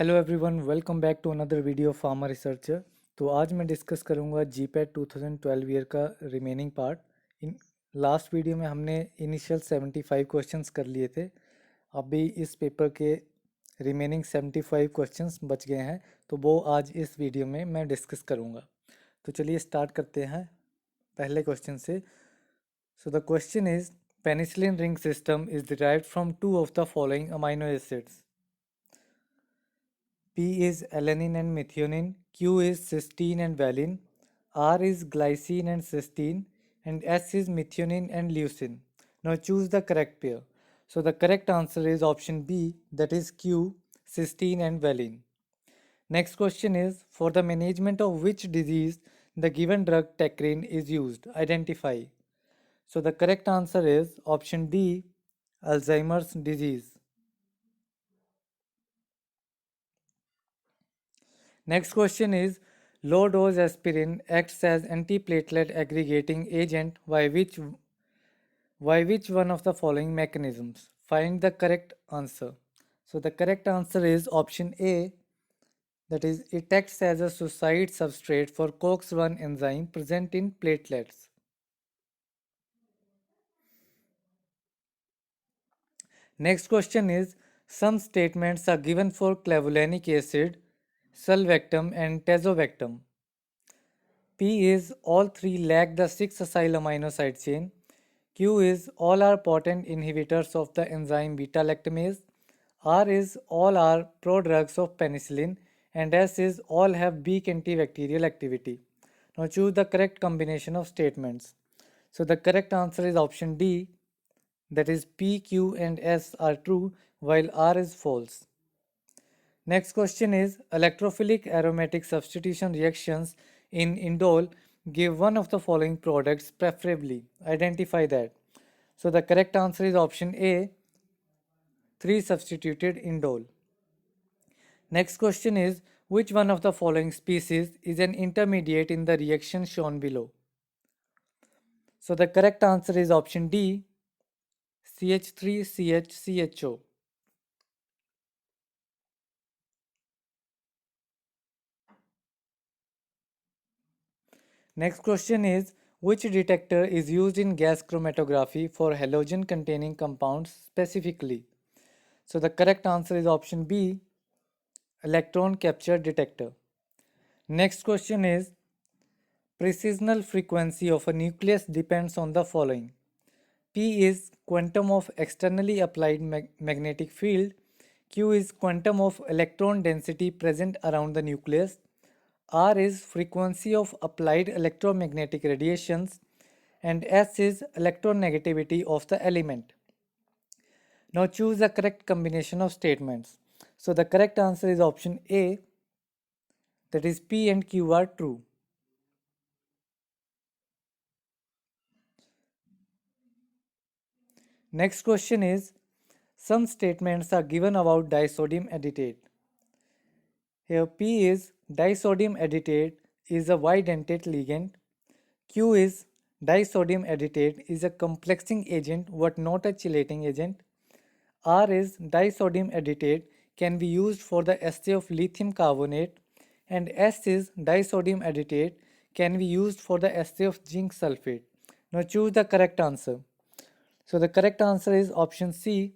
Hello everyone, welcome back to another video pharma researcher. तो आज मैं डिस्कस करूंगा जीपैट 2012 ईयर का remaining part. In last video में हमने इनिशियल 75 क्वेश्चंस कर लिए थे। अभी इस पेपर के रिमेनिंग 75 क्वेश्चंस बच गए हैं, तो वो आज इस वीडियो में मैं डिस्कस करूंगा। तो चलिए स्टार्ट करते हैं पहले क्वेश्चन से। So the question is, penicillin ring system is derived from two of the following amino acids. P is alanine and methionine, Q is cysteine and valine, R is glycine and cysteine, and S is methionine and leucine. Now choose the correct pair. So the correct answer is option B, that is Q, cysteine and valine. Next question is, for the management of which disease the given drug tacrine is used? Identify. So the correct answer is option D, Alzheimer's disease. Next question is, low dose aspirin acts as antiplatelet aggregating agent by which one of the following mechanisms? Find the correct answer. So the correct answer is option A, that is it acts as a suicide substrate for COX-1 enzyme present in platelets. Next question is, some statements are given for clavulanic acid, sulvectum and tazobactam. P is all three lack the 6-acyl amino acid chain. Q is all are potent inhibitors of the enzyme beta lactamase. R is all are prodrugs of penicillin, and S is all have weak antibacterial activity. Now choose the correct combination of statements. So the correct answer is option D, that is P, Q and S are true while R is false. Next question is, electrophilic aromatic substitution reactions in indole give one of the following products preferably. Identify that. So the correct answer is option A, 3 substituted indole. Next question is, which one of the following species is an intermediate in the reaction shown below? So the correct answer is option D, CH3CHCHO. Next question is, which detector is used in gas chromatography for halogen containing compounds specifically? So the correct answer is option B, electron capture detector. Next question is, precisional frequency of a nucleus depends on the following. P is quantum of externally applied magnetic field. Q is quantum of electron density present around the nucleus. R is frequency of applied electromagnetic radiations, and S is electronegativity of the element. Now choose the correct combination of statements. So the correct answer is option A, that is P and Q are true. Next question is, some statements are given about disodium aditate. Here P is disodium aditate is a bidentate ligand. Q is disodium aditate is a complexing agent but not a chelating agent. R is disodium aditate can be used for the assay of lithium carbonate, and S is disodium aditate can be used for the assay of zinc sulfate. Now choose the correct answer. So the correct answer is option C,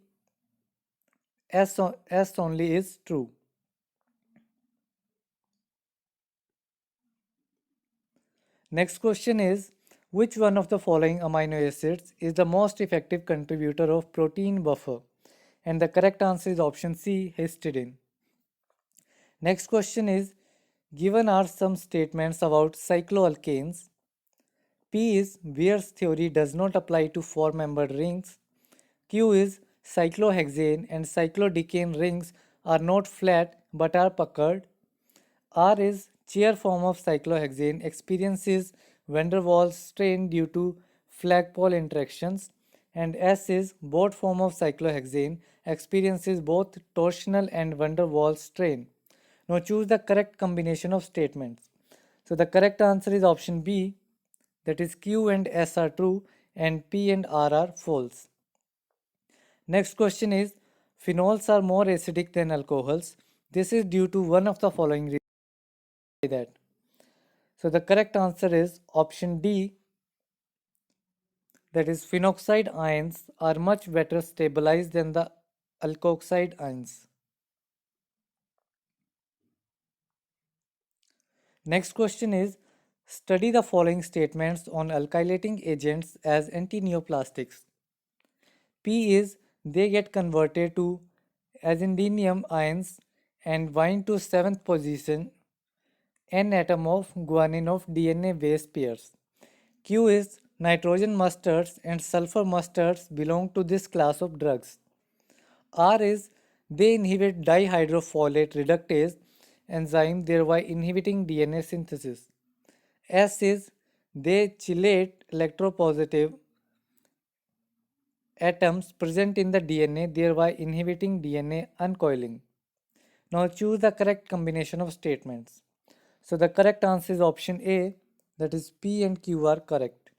S only is true. Next question is, which one of the following amino acids is the most effective contributor of protein buffer? And the correct answer is option C, histidine. Next question is, given are some statements about cycloalkanes. P is Beer's theory does not apply to four-membered rings. Q is cyclohexane and cyclodecane rings are not flat but are puckered. R is chair form of cyclohexane experiences van der Waals strain due to flagpole interactions, and S is boat form of cyclohexane experiences both torsional and van der Waals strain. Now choose the correct combination of statements. So the correct answer is option B, that is Q and S are true and P and R are false. Next question is, phenols are more acidic than alcohols. This is due to one of the following reasons that. So the correct answer is option D, that is phenoxide ions are much better stabilized than the alkoxide ions. Next question is, study the following statements on alkylating agents as antineoplastics. P is they get converted to azindinium ions and bind to 7th position N atom of guanine of DNA base pairs. Q is nitrogen mustards and sulfur mustards belong to this class of drugs. R is they inhibit dihydrofolate reductase enzyme, thereby inhibiting DNA synthesis. S is they chelate electropositive atoms present in the DNA, thereby inhibiting DNA uncoiling. Now choose the correct combination of statements. So the correct answer is option A, that is P and Q are correct.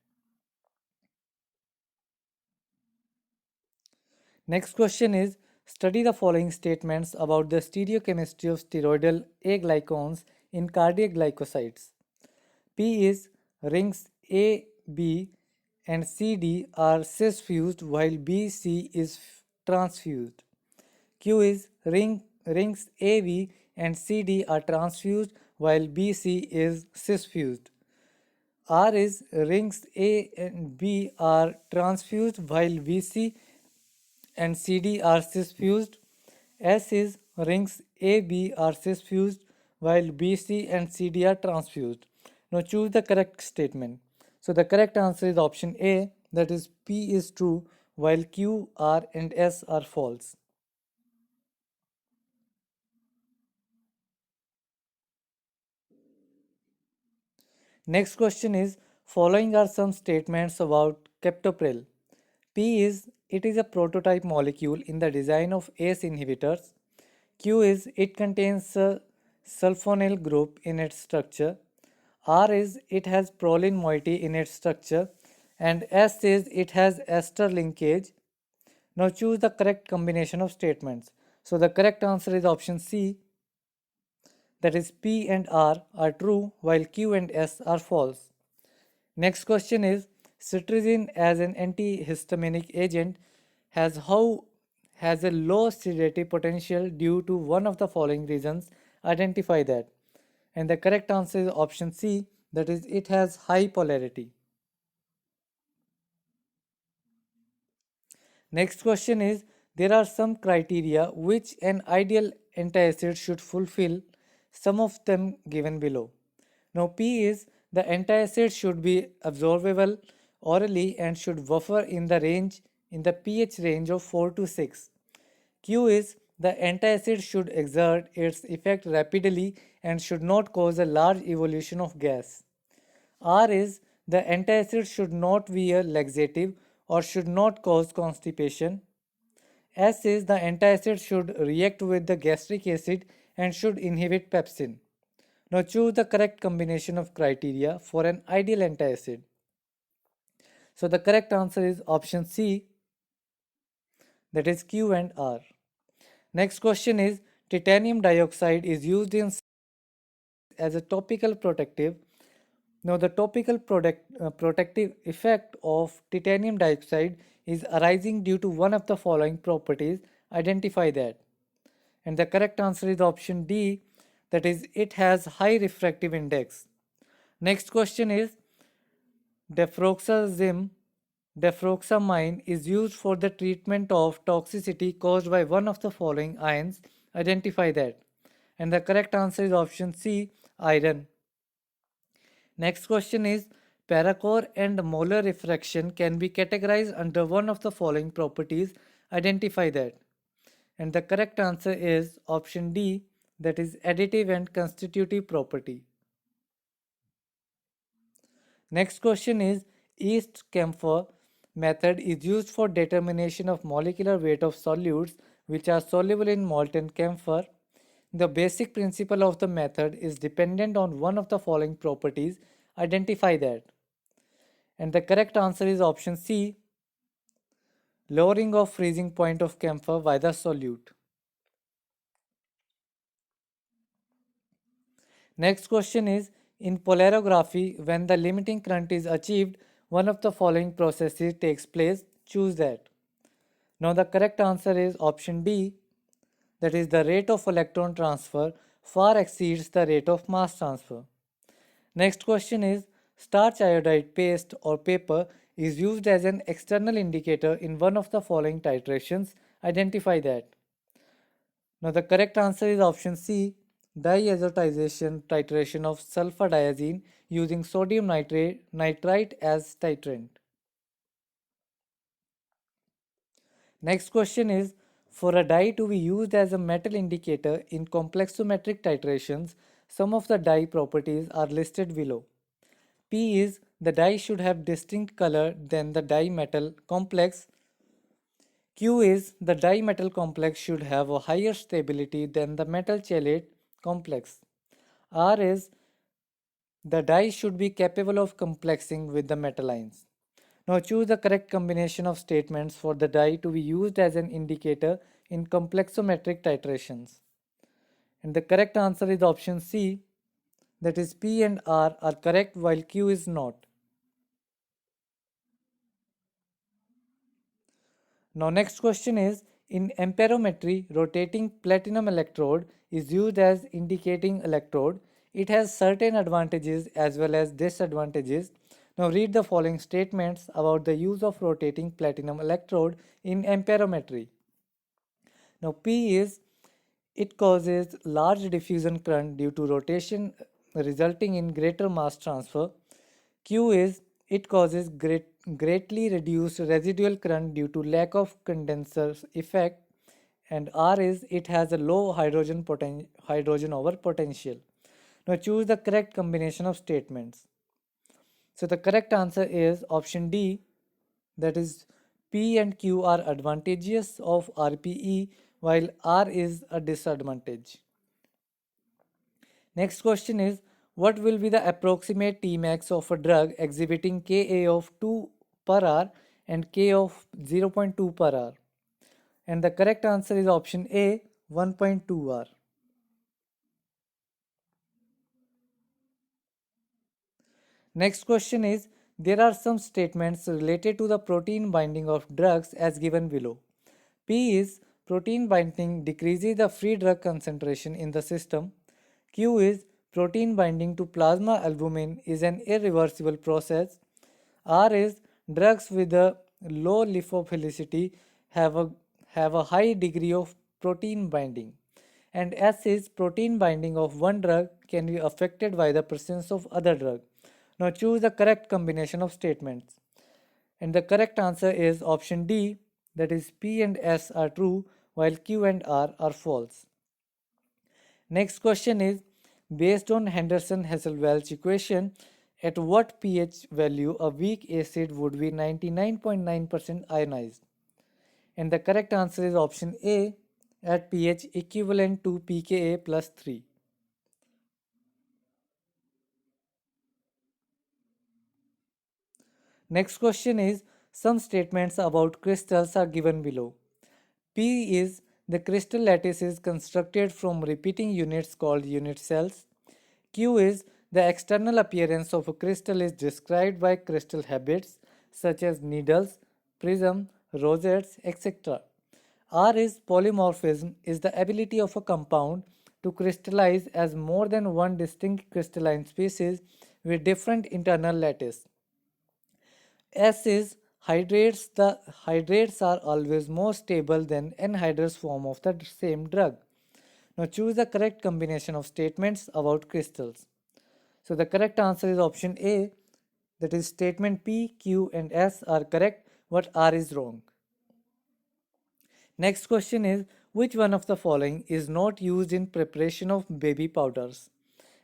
Next question is, study the following statements about the stereochemistry of steroidal A glycons in cardiac glycosides. P is rings A, B and CD are cis-fused while B, C is transfused. Q is rings AB and CD are transfused while BC is cis-fused. R is rings A and B are transfused while BC and CD are cis-fused. S is rings AB are cis-fused while BC and CD are transfused. Now choose the correct statement. So the correct answer is option A, that is P is true while Q, R and S are false. Next question is, following are some statements about captopril. P is it is a prototype molecule in the design of ACE inhibitors. Q is it contains a sulfonyl group in its structure. R is it has proline moiety in its structure. And S is it has ester linkage. Now choose the correct combination of statements. So the correct answer is option C, that is P and R are true while Q and S are false. Next question is, cetirizine as an antihistaminic agent has a low sedative potential due to one of the following reasons. Identify that. And the correct answer is option C, that is it has high polarity. Next question is, there are some criteria which an ideal antacid should fulfill, some of them given below. Now P is the antacid should be absorbable orally and should buffer in the pH range of 4 to 6. Q is the antacid should exert its effect rapidly and should not cause a large evolution of gas. R is the antacid should not be a laxative or should not cause constipation. S is the antacid should react with the gastric acid and should inhibit pepsin. Now choose the correct combination of criteria for an ideal antacid. So the correct answer is option C, that is Q and R. Next question is, titanium dioxide is used in as a topical protective. Now the topical protective effect of titanium dioxide is arising due to one of the following properties. Identify that. And the correct answer is option D, that is it has high refractive index. Next question is, defroxazine defroxamine is used for the treatment of toxicity caused by one of the following ions. Identify that. And the correct answer is option C, iron. Next question is, paracore and molar refraction can be categorized under one of the following properties. Identify that. And the correct answer is option D, that is additive and constitutive property. Next question is, yeast camphor method is used for determination of molecular weight of solutes which are soluble in molten camphor. The basic principle of the method is dependent on one of the following properties. Identify that. And the correct answer is option C, lowering of freezing point of camphor by the solute. Next question is, in polarography, when the limiting current is achieved, one of the following processes takes place. Choose that. Now the correct answer is option D, that is the rate of electron transfer far exceeds the rate of mass transfer. Next question is, starch iodide paste or paper is used as an external indicator in one of the following titrations. Identify that. Now the correct answer is option C, diazotization titration of sulfur diazine using sodium nitrite as titrant. Next question is, for a dye to be used as a metal indicator in complexometric titrations, some of the dye properties are listed below. P is, the dye should have distinct color than the dye metal complex. Q is, the dye metal complex should have a higher stability than the metal chelate complex. R is, the dye should be capable of complexing with the metal ions. Now choose the correct combination of statements for the dye to be used as an indicator in complexometric titrations. And the correct answer is option C, that is P and R are correct while Q is not. Now next question is, in amperometry, rotating platinum electrode is used as indicating electrode. It has certain advantages as well as disadvantages. Now read the following statements about the use of rotating platinum electrode in amperometry. Now P is, it causes large diffusion current due to rotation resulting in greater mass transfer. Q is, it causes greatly reduced residual current due to lack of condenser effect. And R is, it has a low hydrogen over potential. Now choose the correct combination of statements. So the correct answer is option D, that is P and Q are advantageous of RPE while R is a disadvantage. Next question is, what will be the approximate Tmax of a drug exhibiting Ka of 2 per hour and K of 0.2 per hour? And the correct answer is option A, 1.2 hour. Next question is, there are some statements related to the protein binding of drugs as given below. P is, protein binding decreases the free drug concentration in the system. Q is, protein binding to plasma albumin is an irreversible process. R is, drugs with a low lipophilicity have a high degree of protein binding. And S is, protein binding of one drug can be affected by the presence of other drug. Now choose the correct combination of statements. And the correct answer is option D, that is P and S are true while Q and R are false. Next question is, based on Henderson-Hasselbalch equation, at what pH value a weak acid would be 99.9% ionized? And the correct answer is option A, at pH equivalent to pKa plus 3. Next question is, some statements about crystals are given below. P is, the crystal lattice is constructed from repeating units called unit cells. Q is, the external appearance of a crystal is described by crystal habits such as needles, prism, rosettes, etc. R is, polymorphism is the ability of a compound to crystallize as more than one distinct crystalline species with different internal lattice. S is, hydrates. The hydrates are always more stable than anhydrous form of the same drug. Now choose the correct combination of statements about crystals. So the correct answer is option A, that is statement P, Q and S are correct, but R is wrong. Next question is, which one of the following is not used in preparation of baby powders?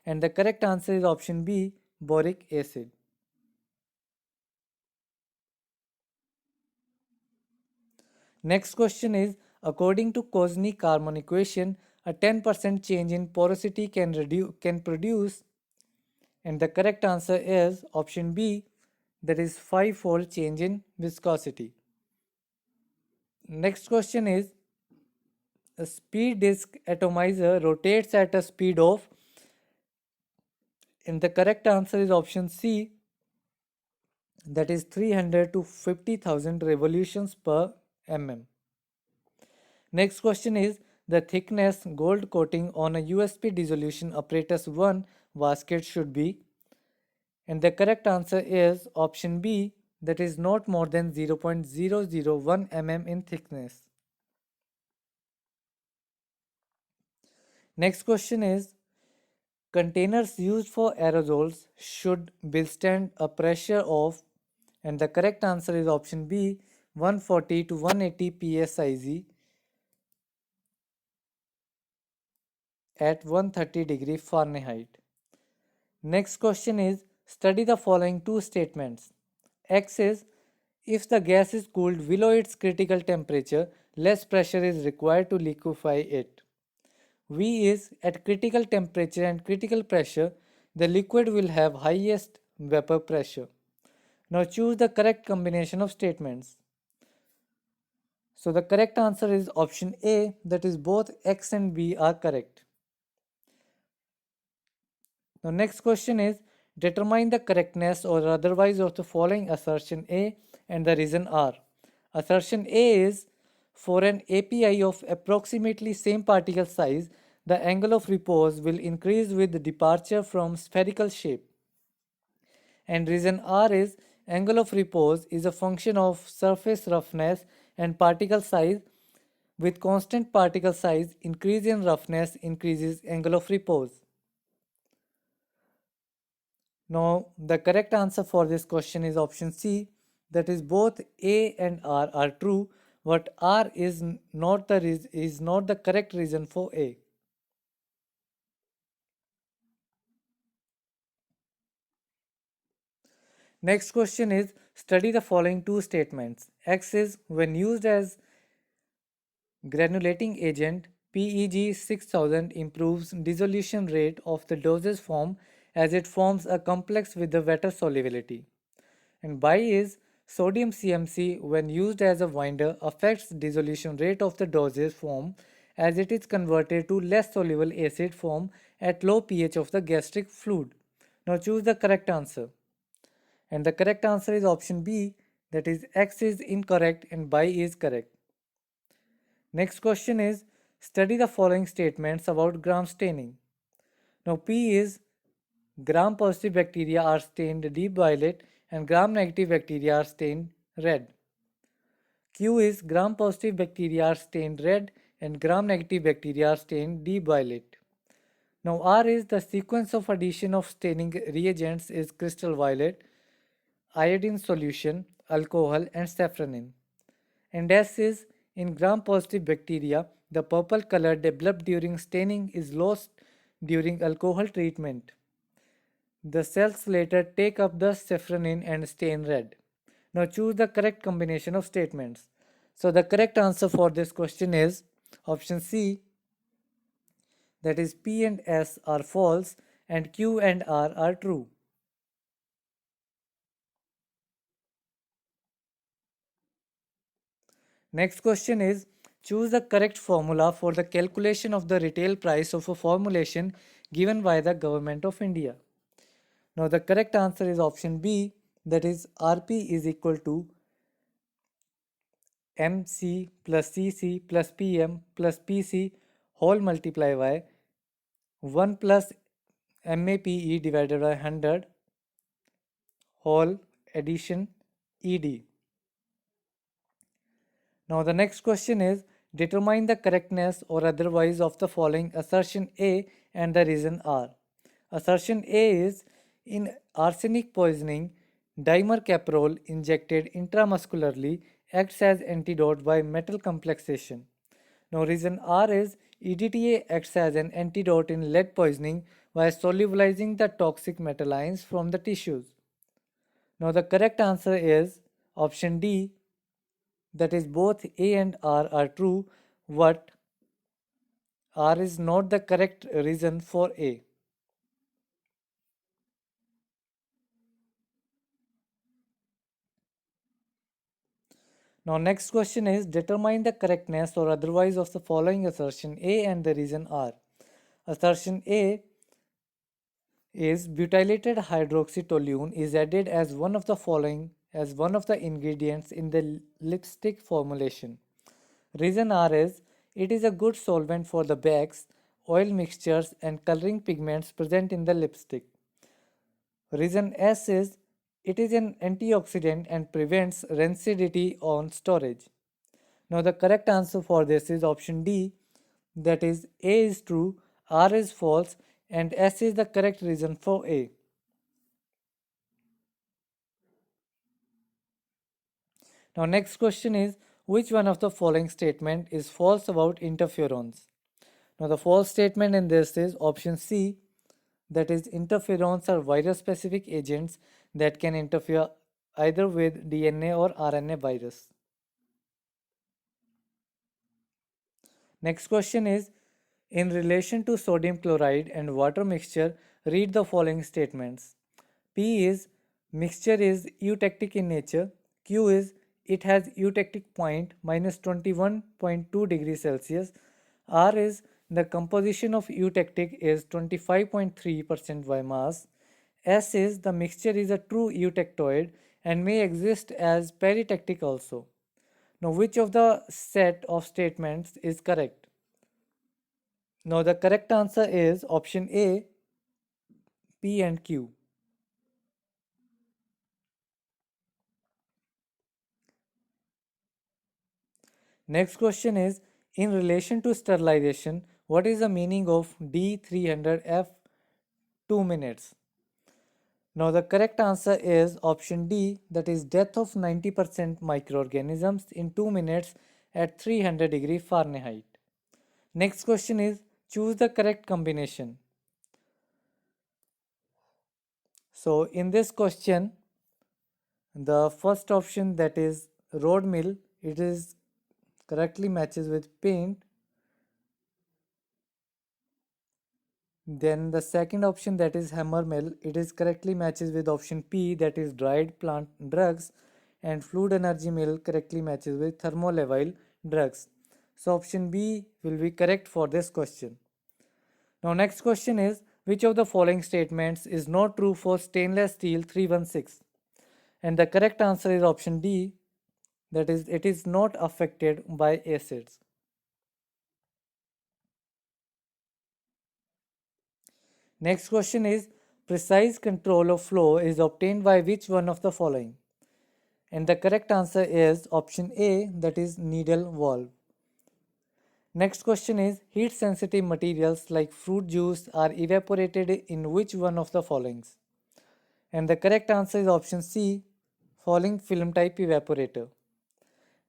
And the correct answer is option B, boric acid. Next question is, according to Kozny-Kármán equation, a 10% change in porosity can produce, and the correct answer is option B, that is 5-fold change in viscosity. Next question is, a speed disk atomizer rotates at a speed of And the correct answer is option C, that is 300 to 50,000 revolutions per mm. Next question is the thickness gold coating on a USP dissolution apparatus 1 basket should be, and the correct answer is option B, that is not more than 0.001 mm in thickness. Next question is containers used for aerosols should withstand a pressure of, and the correct answer is option B, 140 to 180 psiz at 130 Fahrenheit. Next question is study the following two statements. X is if the gas is cooled below its critical temperature, less pressure is required to liquefy it. V is at critical temperature and critical pressure, the liquid will have highest vapor pressure. Now choose the correct combination of statements. So the correct answer is option A, that is both X and B are correct. Now next question is determine the correctness or otherwise of the following assertion A and the reason R. Assertion A is for an API of approximately same particle size, the angle of repose will increase with departure from spherical shape. And reason R is angle of repose is a function of surface roughness and particle size. With constant particle size, increase in roughness increases angle of repose. Now, the correct answer for this question is option C, that is both A and R are true, but R is not the correct reason for A. Next question is study the following two statements. X is when used as granulating agent, PEG 6000 improves dissolution rate of the dosage form as it forms a complex with the water solubility. And Y is sodium CMC when used as a binder affects dissolution rate of the dosage form as it is converted to less soluble acid form at low pH of the gastric fluid. Now choose the correct answer. And the correct answer is option B, that is X is incorrect and Y is correct. Next question is study the following statements about gram staining. Now P is gram positive bacteria are stained deep violet and gram negative bacteria are stained red. Q is gram positive bacteria are stained red and gram negative bacteria are stained deep violet. Now R is the sequence of addition of staining reagents is crystal violet, iodine solution, alcohol and safranin. And S is in gram positive bacteria, the purple color developed during staining is lost during alcohol treatment. The cells later take up the safranin and stain red. Now choose the correct combination of statements. So the correct answer for this question is option C, that is P and S are false and Q and R are true. Next question is choose the correct formula for the calculation of the retail price of a formulation given by the Government of India. Now the correct answer is option B, that is RP is equal to MC plus CC plus PM plus PC whole multiply by 1 plus MAPE divided by 100 whole addition ED. Now the next question is determine the correctness or otherwise of the following assertion A and the reason R. Assertion A is in arsenic poisoning, dimercaprol injected intramuscularly acts as antidote by metal complexation. Now reason R is EDTA acts as an antidote in lead poisoning by solubilizing the toxic metal ions from the tissues. Now the correct answer is option D, that is both A and R are true, but R is not the correct reason for A. Now next question is determine the correctness or otherwise of the following assertion A and the reason R. Assertion A, is butylated hydroxytoluene is added as one of the following as one of the ingredients in the lipstick formulation. Reason R is it is a good solvent for the bags, oil mixtures and coloring pigments present in the lipstick. Reason S is it is an antioxidant and prevents rancidity on storage. Now the correct answer for this is option D, that is A is true, R is false and S is the correct reason for A. Now next question is which one of the following statement is false about interferons? Now the false statement in this is option C, that is interferons are virus specific agents that can interfere either with DNA or RNA virus. Next question is in relation to sodium chloride and water mixture, read the following statements. P is mixture is eutectic in nature. Q is it has eutectic point minus 21.2 degrees Celsius. R is the composition of eutectic is 25.3% by mass. S is the mixture is a true eutectoid and may exist as peritectic also. Now, which of the set of statements is correct? Now, the correct answer is option A, P and Q. Next question is in relation to sterilization, what is the meaning of D300F 2 minutes? Now, the correct answer is option D, that is death of 90% microorganisms in 2 minutes at 300 degree Fahrenheit. Next question is choose the correct combination. So, in this question, the first option, that is road mill, it is correctly matches with paint. Then the second option, that is hammer mill, it is correctly matches with option P, that is dried plant drugs, and fluid energy mill correctly matches with thermolevile drugs. So option B will be correct for this question. Now next question is which of the following statements is not true for stainless steel 316? And the correct answer is option D, that is it is not affected by acids. Next question is precise control of flow is obtained by which one of the following? And the correct answer is option A, that is needle valve. Next question is heat sensitive materials like fruit juice are evaporated in which one of the followings? And the correct answer is option C, falling film type evaporator.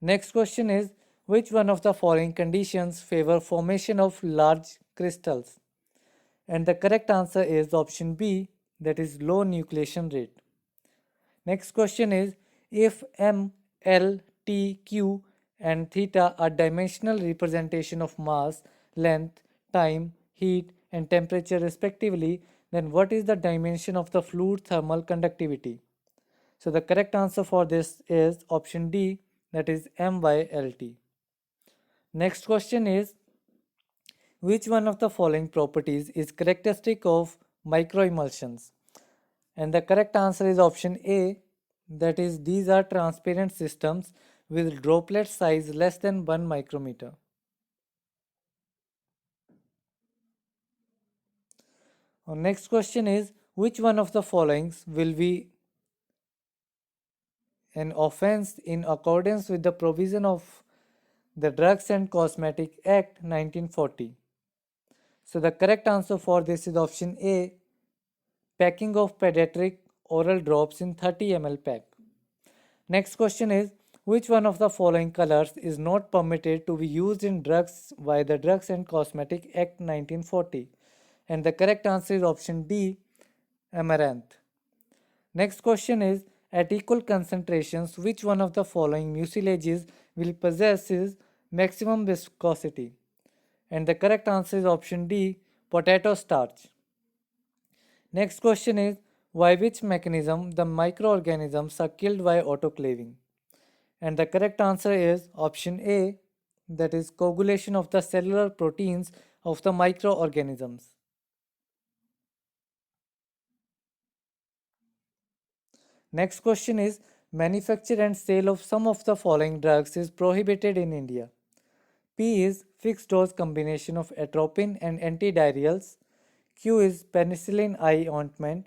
Next question is which one of the following conditions favor formation of large crystals? And the correct answer is option B, that is low nucleation rate. Next question is if M, L, T, Q and theta are dimensional representation of mass, length, time, heat and temperature respectively, then what is the dimension of the fluid thermal conductivity? So the correct answer for this is option D, that is M by LT. Next question is which one of the following properties is characteristic of microemulsions? And the correct answer is option A, that is these are transparent systems with droplet size less than 1 micrometer. Our next question is which one of the following will be an offense in accordance with the provision of the Drugs and Cosmetic Act 1940? So the correct answer for this is option A, packing of pediatric oral drops in 30 ml pack. Next question is which one of the following colors is not permitted to be used in drugs by the Drugs and Cosmetic Act 1940? And the correct answer is option D, amaranth. Next question is at equal concentrations which one of the following mucilages will possess maximum viscosity? And the correct answer is option D, potato starch. Next question is by which mechanism the microorganisms are killed by autoclaving? And the correct answer is option A, that is coagulation of the cellular proteins of the microorganisms. Next question is, manufacture and sale of some of the following drugs is prohibited in India. P is fixed dose combination of atropine and antidiarrheals. Q is penicillin eye ointment.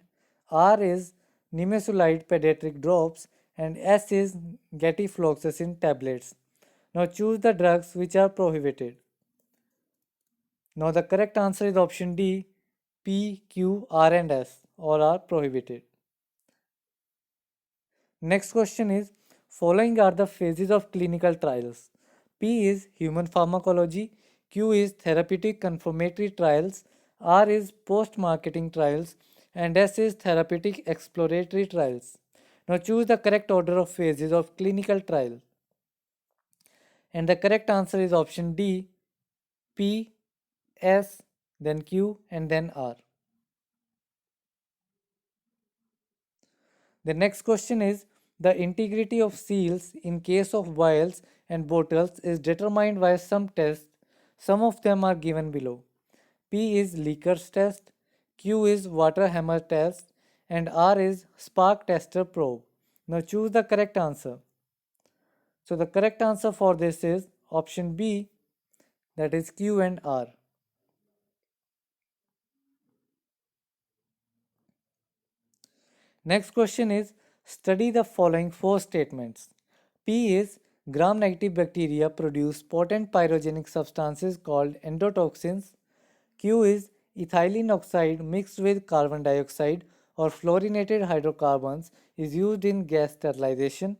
R is nimesulide pediatric drops. And S is getafloxacin tablets. Now choose the drugs which are prohibited. Now the correct answer is option D. P, Q, R and S all are prohibited. Next question is, following are the phases of clinical trials. P is human pharmacology, Q is therapeutic confirmatory trials, R is post-marketing trials, and S is therapeutic exploratory trials. Now choose the correct order of phases of clinical trial. And the correct answer is option D, P, S, then Q, and then R. The next question is, the integrity of seals in case of vials and bottles is determined by some tests. Some of them are given below. P is Leaker's test, Q is water hammer test, and R is spark tester probe. Now choose the correct answer. So the correct answer for this is option B, that is Q and R. Next question is, study the following four statements. P is gram-negative bacteria produce potent pyrogenic substances called endotoxins. Q is ethylene oxide mixed with carbon dioxide or fluorinated hydrocarbons is used in gas sterilization.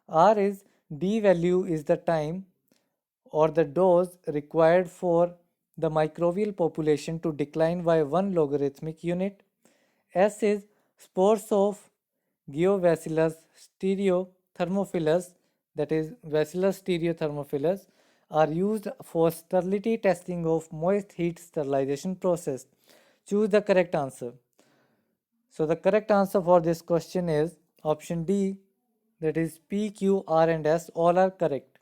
R is D value is the time or the dose required for the microbial population to decline by 1 logarithmic unit. S is spores of Geobacillus stereothermophilus, that is Bacillus stereothermophilus, are used for sterility testing of moist heat sterilization process. Choose the correct answer. So the correct answer for this question is option D, that is P, Q, R and S all are correct.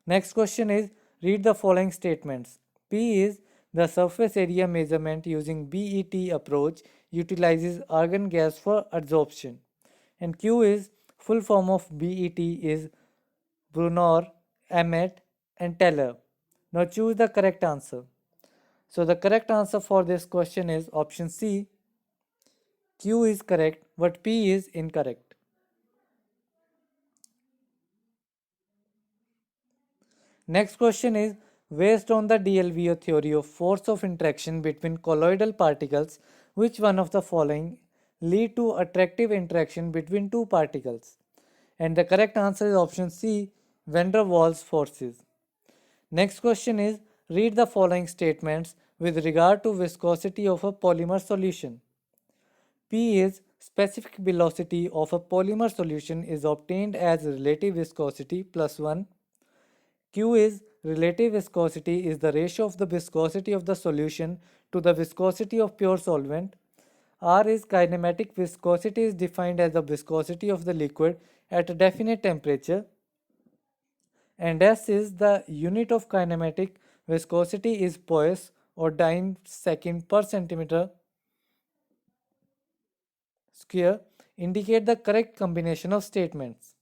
Next question is, read the following statements. P is the surface area measurement using BET approach utilizes argon gas for adsorption. And Q is full form of BET is Brunner, Emmett and Teller. Now choose the correct answer. So the correct answer for this question is option C. Q is correct but P is incorrect. Next question is, based on the DLVO theory of force of interaction between colloidal particles, which one of the following lead to attractive interaction between two particles? And the correct answer is option C, van der Waals forces. Next question is, read the following statements with regard to viscosity of a polymer solution. P is specific velocity of a polymer solution is obtained as relative viscosity plus 1. Q is relative viscosity is the ratio of the viscosity of the solution to the viscosity of pure solvent. R is kinematic viscosity is defined as the viscosity of the liquid at a definite temperature. And S is the unit of kinematic viscosity is poise or dyne second per centimeter square. Indicate the correct combination of statements.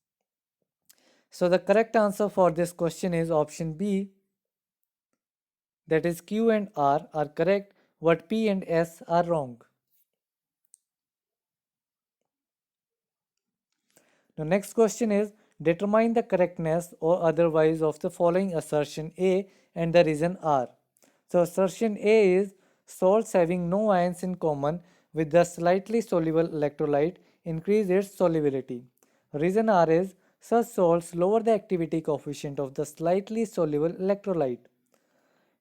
So the correct answer for this question is option B, that is Q and R are correct, but P and S are wrong. The next question is, determine the correctness or otherwise of the following assertion A and the reason R. So assertion A is, salts having no ions in common with the slightly soluble electrolyte increase its solubility. Reason R is, such salts lower the activity coefficient of the slightly soluble electrolyte.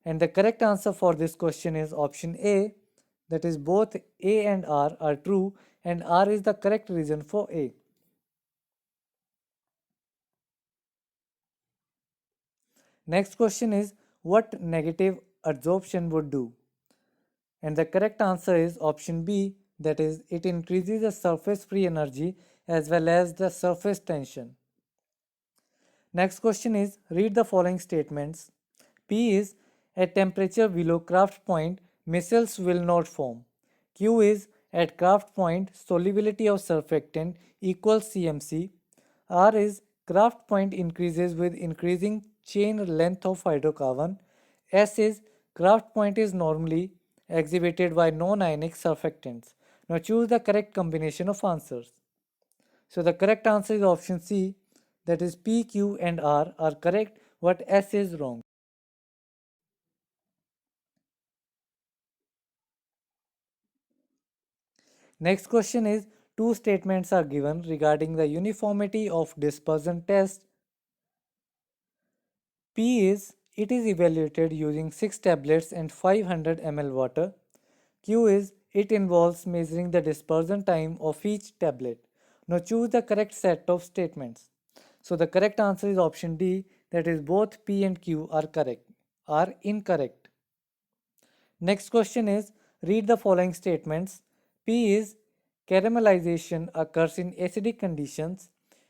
And the correct answer for this question is option A, that is both A and R are true and R is the correct reason for A. Next question is, what negative adsorption would do? And the correct answer is option B, that is it increases the surface free energy as well as the surface tension. Next question is, read the following statements. P is, at temperature below Kraft point, missiles will not form. Q is, At craft point, solubility of surfactant equals CMC. R is craft point increases with increasing chain length of hydrocarbon. S is craft point is normally exhibited by non-ionic surfactants. Now choose the correct combination of answers. So the correct answer is option C, that is P, Q and R are correct, but S is wrong. Next question is, two statements are given regarding the uniformity of dispersion test. P is, it is evaluated using 6 tablets and 500 ml water. Q is, it involves measuring the dispersion time of each tablet. Now choose the correct set of statements. So the correct answer is option D, that is both P and Q are incorrect. Next question is, read the following statements. P is, caramelization occurs in acidic conditions.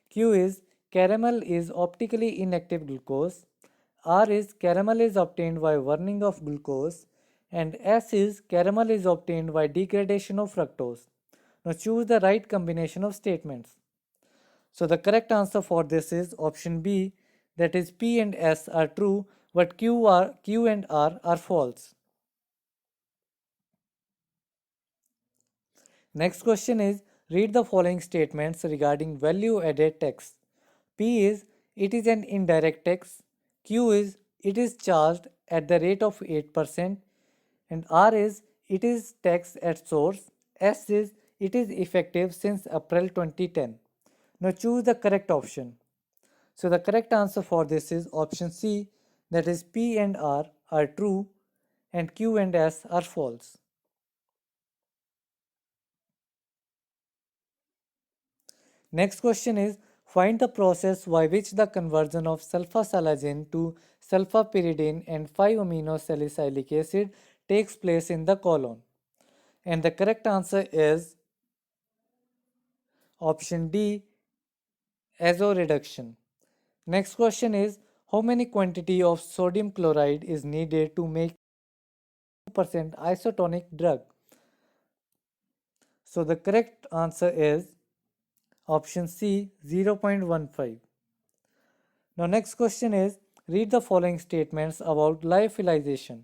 Q is, caramel is optically inactive glucose. R is, caramel is obtained by burning of glucose. And S is, caramel is obtained by degradation of fructose. Now choose the right combination of statements. So the correct answer for this is option B, that is P and S are true, but Q and R are false. Next question is, read the following statements regarding value added tax. P is, it is an indirect tax. Q is, it is charged at the rate of 8%. And R is, it is tax at source. S is, it is effective since April 2010. Now choose the correct option. So the correct answer for this is option C, that is P and R are true and Q and S are false. Next question is, find the process by which the conversion of sulfasalazine to sulfapyridine and 5-aminosalicylic acid takes place in the colon. And the correct answer is option D, azoreduction. Next question is, how many quantity of sodium chloride is needed to make 2% isotonic drug? So the correct answer is option C, 0.15. Now next question is, read the following statements about lyophilization.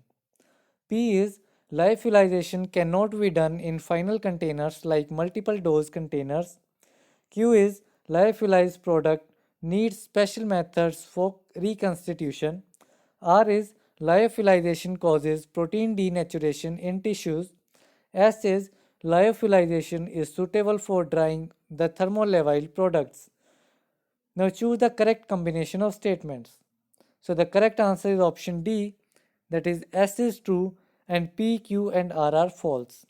P is, lyophilization cannot be done in final containers like multiple dose containers. Q is, lyophilized product needs special methods for reconstitution. R is, lyophilization causes protein denaturation in tissues. S is, lyophilization is suitable for drying the thermolabile products. Now choose the correct combination of statements. So the correct answer is option D, that is S is true and P, Q and R are false.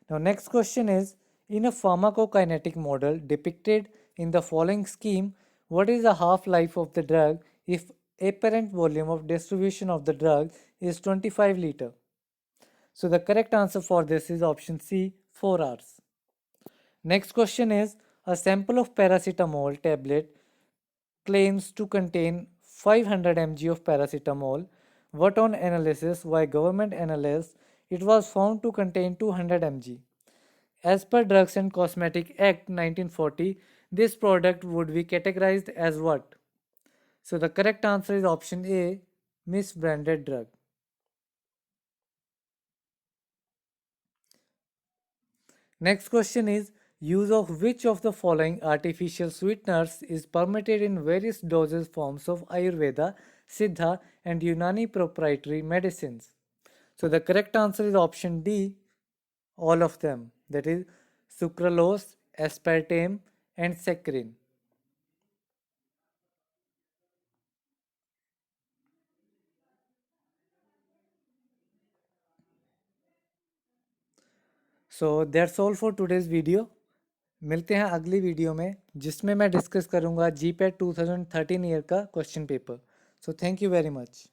Now next question is, in a pharmacokinetic model depicted in the following scheme, what is the half-life of the drug if apparent volume of distribution of the drug is 25 liter? So the correct answer for this is option C, 4 hours. Next question is, a sample of paracetamol tablet claims to contain 500 mg of paracetamol, but on analysis by government analysts, it was found to contain 200 mg. As per Drugs and Cosmetic Act 1940, this product would be categorized as what? So the correct answer is option A, misbranded drug. Next question is, use of which of the following artificial sweeteners is permitted in various dosage forms of Ayurveda, Siddha and Unani proprietary medicines? So the correct answer is option D, all of them, that is sucralose, aspartame and saccharin. So that's all for today's video. मिलते हैं अगली video में जिसमें मैं discuss करूंगा GPAT 2013 year का question paper. So thank you very much.